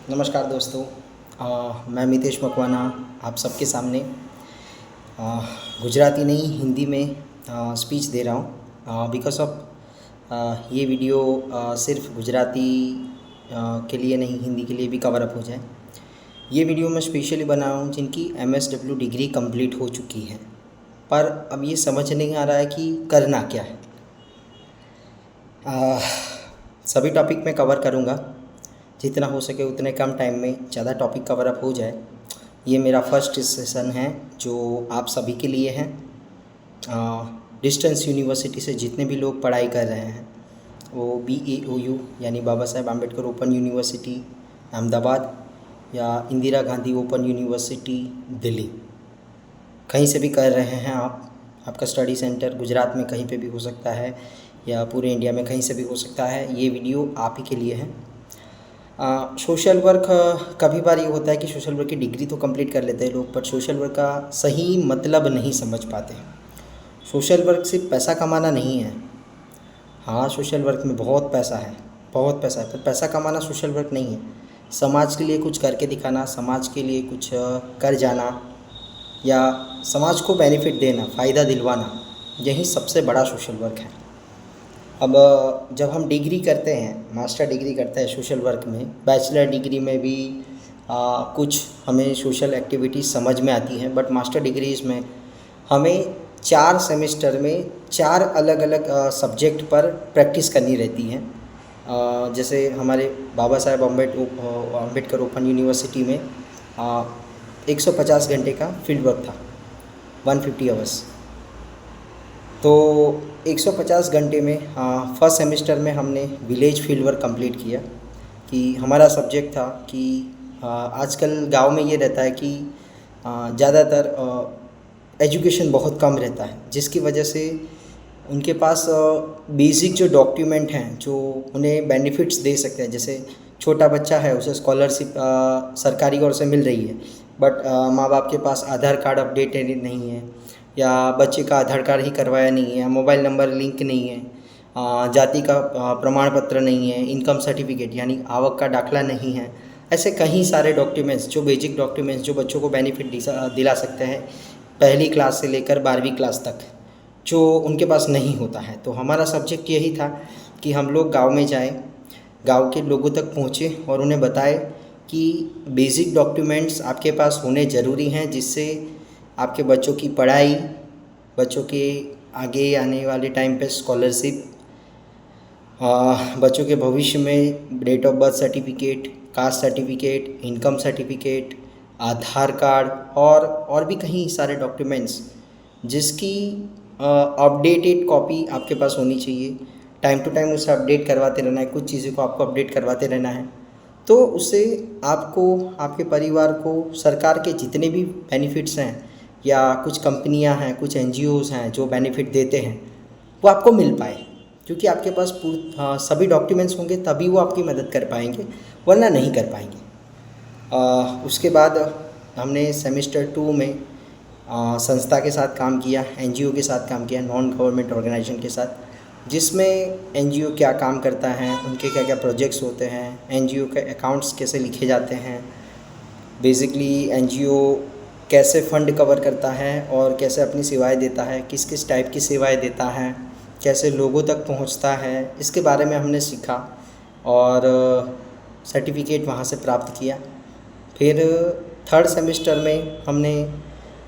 नमस्कार दोस्तों। मैं मितेश मकवाना आप सबके सामने अ, गुजराती नहीं हिंदी में स्पीच दे रहा हूँ बिकॉज़ ऑफ ये वीडियो सिर्फ गुजराती के लिए नहीं हिंदी के लिए भी कवर अप हो जाए। ये वीडियो मैं स्पेशली बना रहा हूँ जिनकी MSW डिग्री कंप्लीट हो चुकी है, पर अब ये समझ नहीं आ रहा है कि करना क्या है। अ, सभी टॉपिक मैं कवर करूँगा, जितना हो सके उतने कम टाइम में ज़्यादा टॉपिक कवर अप हो जाए। ये मेरा फर्स्ट सेशन है जो आप सभी के लिए है। डिस्टेंस यूनिवर्सिटी से जितने भी लोग पढ़ाई कर रहे हैं वो BAOU यानी बाबा साहेब आम्बेडकर ओपन यूनिवर्सिटी अहमदाबाद या इंदिरा गांधी ओपन यूनिवर्सिटी दिल्ली, कहीं से भी कर रहे हैं आपका स्टडी सेंटर गुजरात में कहीं पे भी हो सकता है या पूरे इंडिया में कहीं से भी हो सकता है। ये वीडियो आप ही के लिए है। सोशल वर्क कभी बार ये होता है कि सोशल वर्क की डिग्री तो कंप्लीट कर लेते हैं लोग, बट सोशल वर्क का सही मतलब नहीं समझ पाते। सोशल वर्क सिर्फ पैसा कमाना नहीं है। हाँ, सोशल वर्क में बहुत पैसा है, बहुत पैसा है, पर पैसा कमाना सोशल वर्क नहीं है। समाज के लिए कुछ करके दिखाना, समाज के लिए कुछ कर जाना या समाज को बेनिफिट देना, फ़ायदा दिलवाना, यही सबसे बड़ा सोशल वर्क है। अब जब हम डिग्री करते हैं, मास्टर डिग्री करते हैं सोशल वर्क में, बैचलर डिग्री में भी कुछ हमें सोशल एक्टिविटीज़ समझ में आती हैं, बट मास्टर डिग्रीज़ में हमें 4 सेमेस्टर में 4 अलग अलग सब्जेक्ट पर प्रैक्टिस करनी रहती है। जैसे हमारे बाबा साहेब अम्बेडकर ओपन यूनिवर्सिटी में 150 घंटे का फील्ड वर्क था, 150 आवर्स। तो 150 घंटे में फर्स्ट सेमेस्टर में हमने विलेज फील्ड वर्क कंप्लीट किया। कि हमारा सब्जेक्ट था कि आजकल गांव में ये रहता है कि ज़्यादातर एजुकेशन बहुत कम रहता है, जिसकी वजह से उनके पास बेसिक जो डॉक्यूमेंट हैं जो उन्हें बेनिफिट्स दे सकते हैं, जैसे छोटा बच्चा है उसे स्कॉलरशिप सरकारी ओर से मिल रही है, बट माँ बाप के पास आधार कार्ड अपडेटेड नहीं है या बच्चे का आधार कार्ड ही करवाया नहीं है, मोबाइल नंबर लिंक नहीं है, जाति का प्रमाण पत्र नहीं है, इनकम सर्टिफिकेट यानी आवक का दाखला नहीं है। ऐसे कई सारे डॉक्यूमेंट्स, जो बेसिक डॉक्यूमेंट्स जो बच्चों को बेनिफिट दिला सकते हैं पहली क्लास से लेकर 12वीं क्लास तक, जो उनके पास नहीं होता है। तो हमारा सब्जेक्ट यही था कि हम लोग गांव में जाएं, गांव के लोगों तक पहुँचे और उन्हें बताएं कि बेसिक डॉक्यूमेंट्स आपके पास होने ज़रूरी हैं, जिससे आपके बच्चों की पढ़ाई, बच्चों के आगे आने वाले टाइम पे स्कॉलरशिप, बच्चों के भविष्य में date of birth certificate, caste certificate, income certificate, Aadhaar card और भी कई सारे डॉक्यूमेंट्स जिसकी अपडेटेड कॉपी आपके पास होनी चाहिए। टाइम टू टाइम उसे अपडेट करवाते रहना है, कुछ चीज़ों को आपको अपडेट करवाते रहना है। तो उससे आपको, आपके परिवार को सरकार के जितने भी बेनिफिट्स हैं या कुछ कंपनियां हैं, कुछ NGOs हैं जो बेनिफिट देते हैं, वो आपको मिल पाए, क्योंकि आपके पास सभी डॉक्यूमेंट्स होंगे तभी वो आपकी मदद कर पाएंगे, वरना नहीं कर पाएंगे। उसके बाद हमने सेमेस्टर 2 में संस्था के साथ काम किया, NGO के साथ काम किया, नॉन गवर्नमेंट ऑर्गेनाइजेशन के साथ, जिसमें NGO क्या काम करता है, उनके क्या क्या प्रोजेक्ट्स होते हैं, NGO के अकाउंट्स कैसे लिखे जाते हैं, बेसिकली NGO कैसे फ़ंड कवर करता है और कैसे अपनी सेवाएं देता है, किस किस टाइप की सेवाएं देता है, कैसे लोगों तक पहुंचता है, इसके बारे में हमने सीखा और सर्टिफिकेट वहां से प्राप्त किया। फिर थर्ड सेमेस्टर में हमने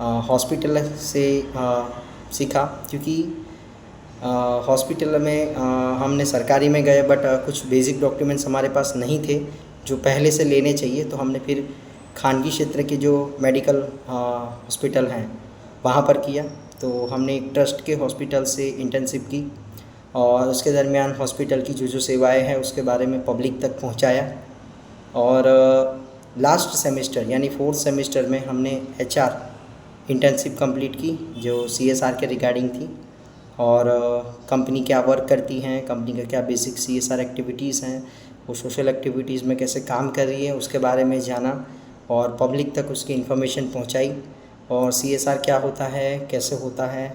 हॉस्पिटल से सीखा, क्योंकि हॉस्पिटल में हमने सरकारी में गए, बट कुछ बेसिक डॉक्यूमेंट्स हमारे पास नहीं थे जो पहले से लेने चाहिए। तो हमने फिर खानगी क्षेत्र के जो मेडिकल हॉस्पिटल हैं वहाँ पर किया। तो हमने एक ट्रस्ट के हॉस्पिटल से इंटर्नशिप की और उसके दरमियान हॉस्पिटल की जो जो सेवाएं हैं उसके बारे में पब्लिक तक पहुँचाया। और लास्ट सेमेस्टर यानी फोर्थ सेमेस्टर में हमने HR इंटर्नशिप कंप्लीट की, जो CSR के रिगार्डिंग थी, और कंपनी क्या वर्क करती हैं, कंपनी का क्या बेसिक CSR एक्टिविटीज़ हैं, वो सोशल एक्टिविटीज़ में कैसे काम कर रही है उसके बारे में जाना और पब्लिक तक उसकी इन्फॉर्मेशन पहुंचाई। और CSR क्या होता है, कैसे होता है,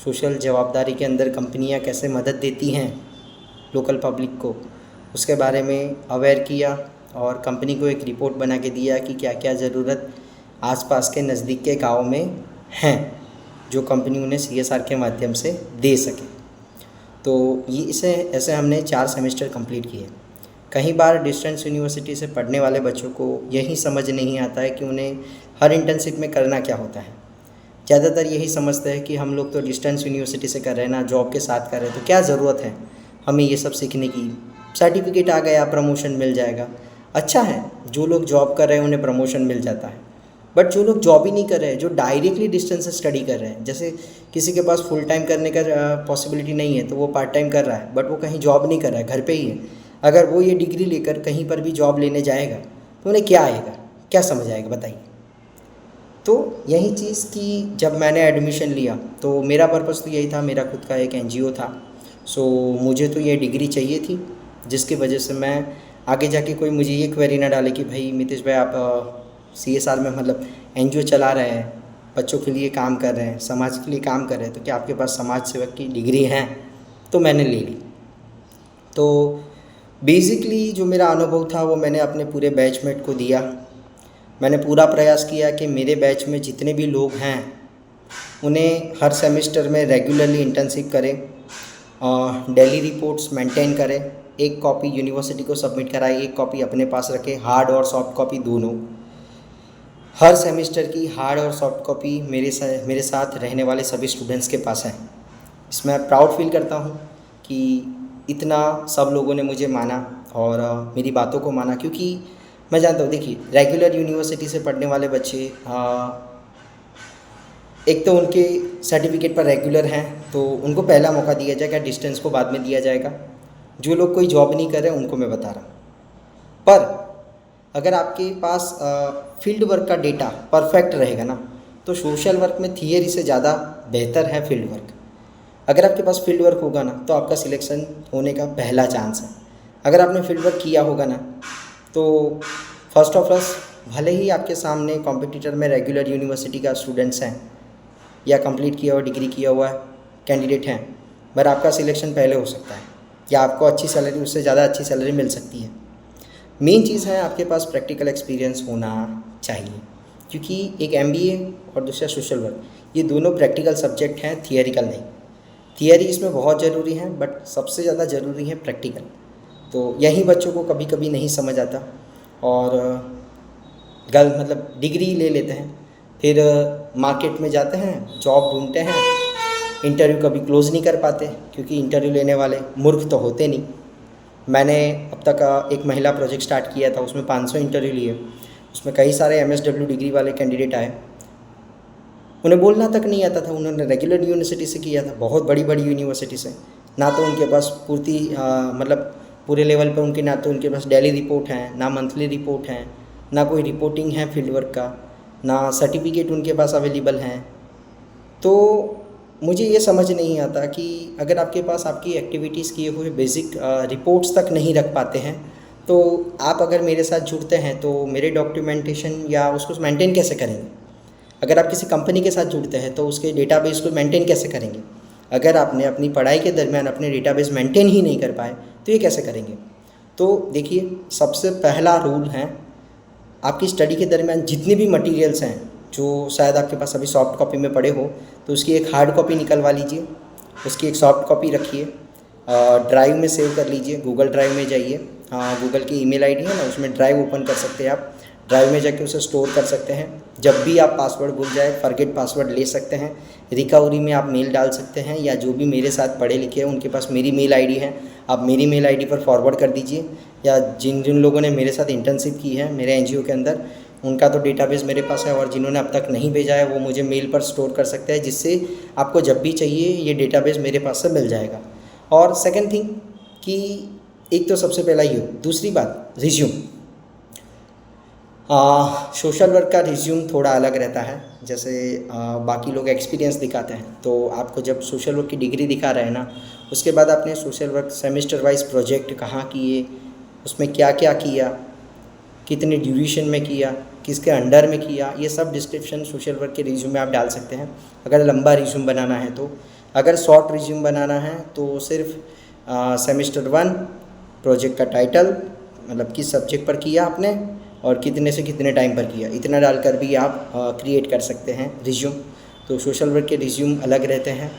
सोशल जवाबदारी के अंदर कंपनियां कैसे मदद देती हैं लोकल पब्लिक को, उसके बारे में अवेयर किया और कंपनी को एक रिपोर्ट बना के दिया कि क्या क्या ज़रूरत आसपास के नज़दीक के गाँव में हैं जो कंपनी उन्हें CSR के माध्यम से दे सके। तो ये इसे ऐसे हमने 4 सेमेस्टर कंप्लीट किए। कई बार डिस्टेंस यूनिवर्सिटी से पढ़ने वाले बच्चों को यही समझ नहीं आता है कि उन्हें हर इंटर्नशिप में करना क्या होता है। ज़्यादातर यही समझते हैं कि हम लोग तो डिस्टेंस यूनिवर्सिटी से कर रहे हैं ना, जॉब के साथ कर रहे हैं, तो क्या ज़रूरत है हमें ये सब सीखने की। सर्टिफिकेट आ गया, प्रमोशन मिल जाएगा। अच्छा है, जो लोग जॉब कर रहे हैं उन्हें प्रमोशन मिल जाता है, बट जो लोग जॉब ही नहीं कर रहे हैं, जो डायरेक्टली डिस्टेंस से स्टडी कर रहे हैं, जैसे किसी के पास फुल टाइम करने का पॉसिबिलिटी नहीं है तो वो पार्ट टाइम कर रहा है, बट वो कहीं जॉब नहीं कर रहा है, घर पे ही है। अगर वो ये डिग्री लेकर कहीं पर भी जॉब लेने जाएगा तो उन्हें क्या आएगा, क्या समझ आएगा, बताइए। तो यही चीज़ कि जब मैंने एडमिशन लिया तो मेरा पर्पज़ तो यही था, मेरा खुद का एक NGO था। सो मुझे तो ये डिग्री चाहिए थी, जिसकी वजह से मैं आगे जाके कोई मुझे ये क्वेरी ना डाले कि भाई मितेश भाई आप CSR में मतलब NGO चला रहे हैं, बच्चों के लिए काम कर रहे हैं, समाज के लिए काम कर रहे हैं, तो क्या आपके पास समाज सेवक की डिग्री है? तो मैंने ले ली। तो बेसिकली जो मेरा अनुभव था वो मैंने अपने पूरे बैचमेट को दिया। मैंने पूरा प्रयास किया कि मेरे बैच में जितने भी लोग हैं उन्हें हर सेमेस्टर में रेगुलरली इंटर्नशिप करें, डेली रिपोर्ट्स मेंटेन करें, एक कॉपी यूनिवर्सिटी को सबमिट कराए, एक कॉपी अपने पास रखें, हार्ड और सॉफ्ट कॉपी दोनों। हर सेमेस्टर की हार्ड और सॉफ्ट कॉपी मेरे साथ रहने वाले सभी स्टूडेंट्स के पास है। इसमें प्राउड फील करता हूँ कि इतना सब लोगों ने मुझे माना और मेरी बातों को माना, क्योंकि मैं जानता हूँ, देखिए रेगुलर यूनिवर्सिटी से पढ़ने वाले बच्चे एक तो उनके सर्टिफिकेट पर रेगुलर हैं तो उनको पहला मौका दिया जाएगा, डिस्टेंस को बाद में दिया जाएगा। जो लोग कोई जॉब नहीं कर रहे उनको मैं बता रहा हूँ, पर अगर आपके पास फील्ड वर्क का डेटा परफेक्ट रहेगा ना, तो सोशल वर्क में थियरी से ज़्यादा बेहतर है फील्ड वर्क। अगर आपके पास फील्ड वर्क होगा ना तो आपका सिलेक्शन होने का पहला चांस है। अगर आपने फील्ड वर्क किया होगा ना तो फर्स्ट ऑफ ऑल भले ही आपके सामने कॉम्पिटिटर में रेगुलर यूनिवर्सिटी का स्टूडेंट्स हैं या कंप्लीट किया हुआ डिग्री किया हुआ कैंडिडेट हैं, पर आपका सिलेक्शन पहले हो सकता है या आपको अच्छी सैलरी, उससे ज़्यादा अच्छी सैलरी मिल सकती है। मेन चीज़ है आपके पास प्रैक्टिकल एक्सपीरियंस होना चाहिए, क्योंकि एक MBA और दूसरा सोशल वर्क, ये दोनों प्रैक्टिकल सब्जेक्ट हैं, थियरिकल नहीं। थियरी इसमें बहुत ज़रूरी है, बट सबसे ज़्यादा ज़रूरी है प्रैक्टिकल। तो यही बच्चों को कभी कभी नहीं समझ आता और मतलब डिग्री ले लेते हैं, फिर मार्केट में जाते हैं, जॉब ढूंढते हैं, इंटरव्यू कभी क्लोज़ नहीं कर पाते, क्योंकि इंटरव्यू लेने वाले मूर्ख तो होते नहीं। मैंने अब तक एक महिला प्रोजेक्ट स्टार्ट किया था, उसमें 500 इंटरव्यू लिए, उसमें कई सारे MSW डिग्री वाले कैंडिडेट आए, उन्हें बोलना तक नहीं आता था। उन्होंने रेगुलर यूनिवर्सिटी से किया था, बहुत बड़ी बड़ी यूनिवर्सिटी से, ना तो उनके पास मतलब पूरे लेवल पर उनके, ना तो उनके पास डेली रिपोर्ट है, ना मंथली रिपोर्ट है, ना कोई रिपोर्टिंग है फील्ड वर्क का, ना सर्टिफिकेट उनके पास अवेलेबल हैं। तो मुझे ये समझ नहीं आता कि अगर आपके पास आपकी एक्टिविटीज़ किए हुए बेसिक रिपोर्ट्स तक नहीं रख पाते हैं, तो आप अगर मेरे साथ जुड़ते हैं तो मेरे डॉक्यूमेंटेशन या उसको मेंटेन कैसे करेंगे? अगर आप किसी कंपनी के साथ जुड़ते हैं तो उसके डेटाबेस को मेंटेन कैसे करेंगे? अगर आपने अपनी पढ़ाई के दरमियान अपने डेटाबेस मेंटेन ही नहीं कर पाए तो ये कैसे करेंगे? तो देखिए, सबसे पहला रूल है, आपकी स्टडी के दरमियान जितने भी मटेरियल्स हैं जो शायद आपके पास अभी सॉफ्ट कॉपी में पड़े हो, तो उसकी एक हार्ड कॉपी निकलवा लीजिए, उसकी एक सॉफ्ट कॉपी रखिए, ड्राइव में सेव कर लीजिए, गूगल ड्राइव में जाइए, गूगल की ईमेल आईडी है ना, उसमें ड्राइव ओपन कर सकते हैं आप, ड्राइव में जाके उसे स्टोर कर सकते हैं। जब भी आप पासवर्ड भूल जाए, फॉरगेट पासवर्ड ले सकते हैं। रिकवरी में आप मेल डाल सकते हैं, या जो भी मेरे साथ पढ़े लिखे हैं उनके पास मेरी मेल आईडी है, आप मेरी मेल आईडी पर फॉरवर्ड कर दीजिए, या जिन जिन लोगों ने मेरे साथ इंटर्नशिप की है मेरे NGO के अंदर, उनका तो डेटाबेस मेरे पास है, और जिन्होंने अब तक नहीं भेजा है वो मुझे मेल पर स्टोर कर सकते हैं, जिससे आपको जब भी चाहिए ये डेटाबेस मेरे पास से मिल जाएगा। और सेकंड थिंग कि एक तो सबसे पहला ये हो, दूसरी बात रिज्यूम। सोशल वर्क का रिज्यूम थोड़ा अलग रहता है, जैसे बाकी लोग एक्सपीरियंस दिखाते हैं, तो आपको जब सोशल वर्क की डिग्री दिखा रहे हैं ना, उसके बाद आपने social work semester wise project कहाँ किए, उसमें क्या क्या किया, कितने ड्यूरेशन में किया, किसके अंडर में किया, ये सब डिस्क्रिप्शन सोशल वर्क के रिज्यूम में आप डाल सकते हैं, अगर लंबा रिज्यूम बनाना है तो। अगर शॉर्ट रिज्यूम बनाना है तो सिर्फ सेमेस्टर 1 प्रोजेक्ट का टाइटल, मतलब किस सब्जेक्ट पर किया आपने और कितने से कितने टाइम पर किया, इतना डालकर भी आप क्रिएट कर सकते हैं रिज्यूम। तो सोशल वर्क के रिज्यूम अलग रहते हैं।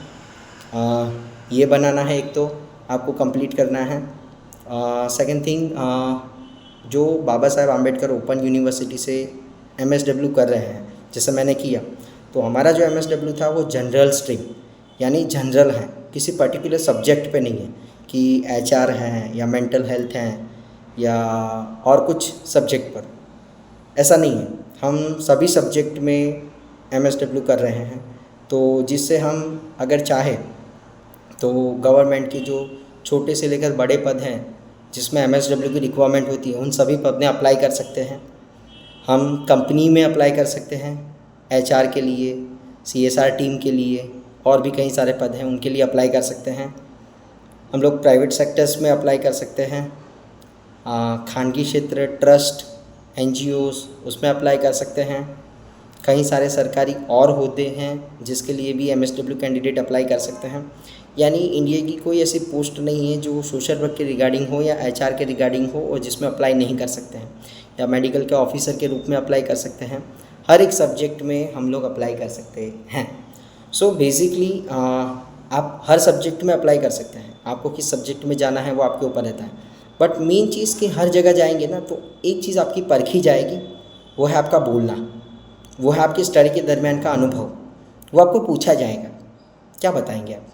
ये बनाना है एक तो आपको कंप्लीट करना है। सेकंड थिंग, जो बाबा साहेब आम्बेडकर ओपन यूनिवर्सिटी से MSW कर रहे हैं, जैसे मैंने किया, तो हमारा जो MSW था वो जनरल स्ट्रीम यानी जनरल है, किसी पर्टिकुलर सब्जेक्ट पे नहीं है कि HR हैं या मेंटल हेल्थ हैं या और कुछ सब्जेक्ट पर, ऐसा नहीं है। हम सभी सब्जेक्ट में MSW कर रहे हैं। तो जिससे हम अगर चाहें तो गवर्नमेंट की जो छोटे से लेकर बड़े पद हैं जिसमें MSW की रिक्वायरमेंट होती है, उन सभी पद में अप्लाई कर सकते हैं। हम कंपनी में अप्लाई कर सकते हैं, HR के लिए, CSR टीम के लिए, और भी कई सारे पद हैं उनके लिए अप्लाई कर सकते हैं। हम लोग प्राइवेट सेक्टर्स में अप्लाई कर सकते हैं, खानगी क्षेत्र, ट्रस्ट, NGOs उसमें अप्लाई कर सकते हैं। कई सारे सरकारी और होते हैं जिसके लिए भी MSW कैंडिडेट अप्लाई कर सकते हैं। यानी इंडिया की कोई ऐसी पोस्ट नहीं है जो सोशल वर्क के रिगार्डिंग हो या HR के रिगार्डिंग हो और जिसमें अप्लाई नहीं कर सकते हैं, या मेडिकल के ऑफिसर के रूप में अप्लाई कर सकते हैं। हर एक सब्जेक्ट में हम लोग अप्लाई कर सकते हैं। सो बेसिकली आप हर सब्जेक्ट में अप्लाई कर सकते हैं। आपको किस सब्जेक्ट में जाना है वो आपके ऊपर रहता है। बट मेन चीज़ कि हर जगह जाएंगे ना तो एक चीज़ आपकी परखी जाएगी, वो है आपका बोलना, वो है आपकी स्टडी के दरमियान का अनुभव। वो आपको पूछा जाएगा, क्या बताएंगे आप,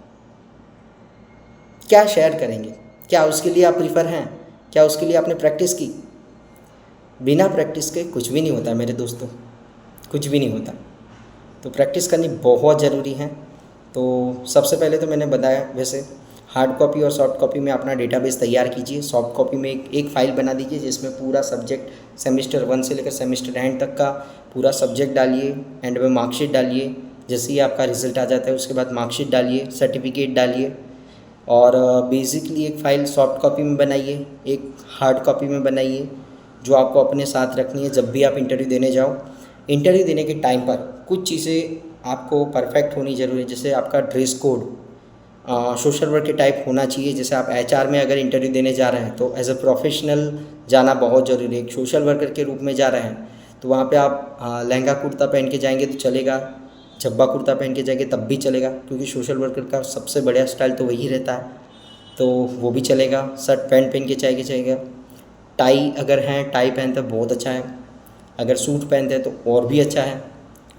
क्या शेयर करेंगे, क्या उसके लिए आप प्रिफर हैं, क्या उसके लिए आपने प्रैक्टिस की। बिना प्रैक्टिस के कुछ भी नहीं होता मेरे दोस्तों, कुछ भी नहीं होता। तो प्रैक्टिस करनी बहुत ज़रूरी है। तो सबसे पहले तो मैंने बताया, वैसे हार्ड कॉपी और सॉफ्ट कॉपी में अपना डेटाबेस तैयार कीजिए। सॉफ्ट कॉपी में एक फाइल बना दीजिए जिसमें पूरा सब्जेक्ट सेमेस्टर 1 से लेकर सेमेस्टर एंड तक का पूरा सब्जेक्ट डालिए, एंड में मार्कशीट डालिए। जैसे ही आपका रिजल्ट आ जाता है उसके बाद मार्कशीट डालिए, सर्टिफिकेट डालिए। और बेसिकली एक फ़ाइल सॉफ्ट कॉपी में बनाइए, एक हार्ड कॉपी में बनाइए, जो आपको अपने साथ रखनी है जब भी आप इंटरव्यू देने जाओ। इंटरव्यू देने के टाइम पर कुछ चीज़ें आपको परफेक्ट होनी ज़रूरी है। जैसे आपका ड्रेस कोड सोशल वर्क के टाइप होना चाहिए। जैसे आप HR में अगर इंटरव्यू देने जा रहे हैं तो एज अ प्रोफेशनल जाना बहुत ज़रूरी है। एक सोशल वर्कर के रूप में जा रहे हैं तो वहाँ पे आप लहंगा कुर्ता पहन के जाएंगे तो चलेगा, झब्बा कुर्ता पहन के जाएंगे तब भी चलेगा, क्योंकि सोशल वर्कर का सबसे बढ़िया स्टाइल तो वही रहता है, तो वो भी चलेगा। शर्ट पैंट पहन के जाएगा। टाई अगर हैं, टाई पहनते बहुत अच्छा है। अगर सूट पहनते हैं तो और भी अच्छा है।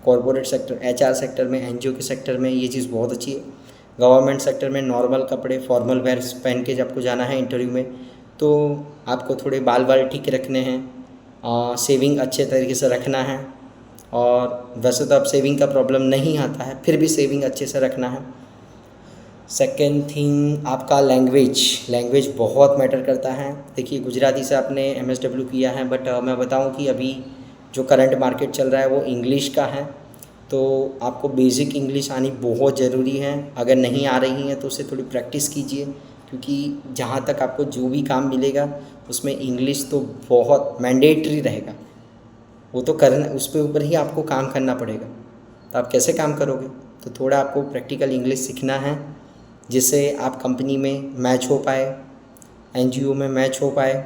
कॉर्पोरेट सेक्टर, HR सेक्टर में, NGO के सेक्टर में ये चीज़ बहुत अच्छी है। गवर्नमेंट सेक्टर में नॉर्मल कपड़े, फॉर्मल वेयर्स पहन के जब आपको जाना है इंटरव्यू में, तो आपको थोड़े बाल ठीक रखने हैं, सेविंग अच्छे तरीके से रखना है। और वैसे तो अब सेविंग का प्रॉब्लम नहीं आता है, फिर भी सेविंग अच्छे से रखना है। सेकेंड थिंग, आपका लैंग्वेज बहुत मैटर करता है। देखिए, गुजराती से आपने MSW किया है, बट मैं बताऊं कि अभी जो करंट मार्केट चल रहा है वो इंग्लिश का है। तो आपको बेसिक इंग्लिश आनी बहुत ज़रूरी है। अगर नहीं आ रही है तो उसे थोड़ी प्रैक्टिस कीजिए, क्योंकि जहाँ तक आपको जो भी काम मिलेगा उसमें इंग्लिश तो बहुत मैंडेटरी रहेगा। वो तो करना, उस पे ऊपर ही आपको काम करना पड़ेगा। तो आप कैसे काम करोगे, तो थोड़ा आपको प्रैक्टिकल इंग्लिश सीखना है जिससे आप कंपनी में मैच हो पाए, NGO में मैच हो पाए।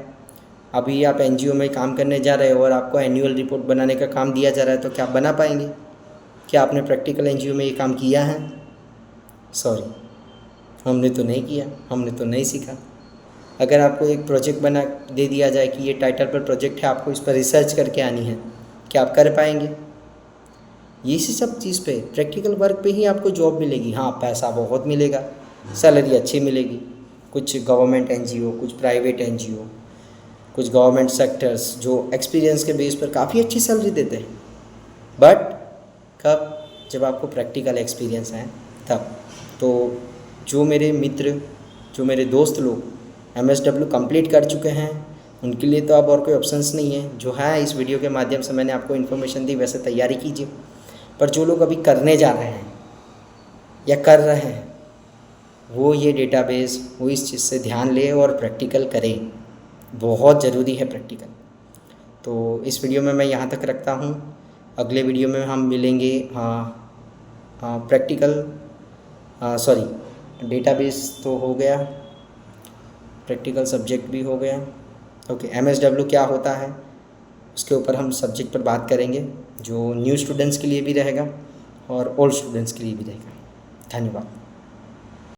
अभी आप NGO में काम करने जा रहे हो और आपको एनुअल रिपोर्ट बनाने का काम दिया जा रहा है, तो क्या आप बना पाएंगे? क्या आपने प्रैक्टिकल NGO में ये काम किया है? सॉरी, हमने तो नहीं किया, हमने तो नहीं सीखा। अगर आपको एक प्रोजेक्ट बना दे दिया जाए कि ये टाइटल पर प्रोजेक्ट है, आपको इस पर रिसर्च करके आनी है, क्या आप कर पाएंगे? ये सब चीज़ पे, प्रैक्टिकल वर्क पे ही आपको जॉब मिलेगी। हाँ, पैसा बहुत मिलेगा, सैलरी अच्छी मिलेगी। कुछ गवर्नमेंट NGO, कुछ प्राइवेट NGO, कुछ गवर्नमेंट सेक्टर्स जो एक्सपीरियंस के बेस पर काफ़ी अच्छी सैलरी देते हैं। बट कब? जब आपको प्रैक्टिकल एक्सपीरियंस है तब। तो जो मेरे मित्र, जो मेरे दोस्त लोग MSW कंप्लीट कर चुके हैं, उनके लिए तो अब और कोई ऑप्शंस नहीं है। जो है, इस वीडियो के माध्यम से मैंने आपको इन्फॉर्मेशन दी, वैसे तैयारी कीजिए। पर जो लोग अभी करने जा रहे हैं या कर रहे हैं, वो ये डेटाबेस, वो इस चीज़ से ध्यान लें और प्रैक्टिकल करें। बहुत ज़रूरी है प्रैक्टिकल। तो इस वीडियो में मैं यहाँ तक रखता हूँ। अगले वीडियो में हम मिलेंगे। प्रैक्टिकल, डेटाबेस तो हो गया, प्रैक्टिकल सब्जेक्ट भी हो गया, ओके, MSW क्या होता है उसके ऊपर हम सब्जेक्ट पर बात करेंगे, जो न्यू स्टूडेंट्स के लिए भी रहेगा और ओल्ड स्टूडेंट्स के लिए भी रहेगा। धन्यवाद।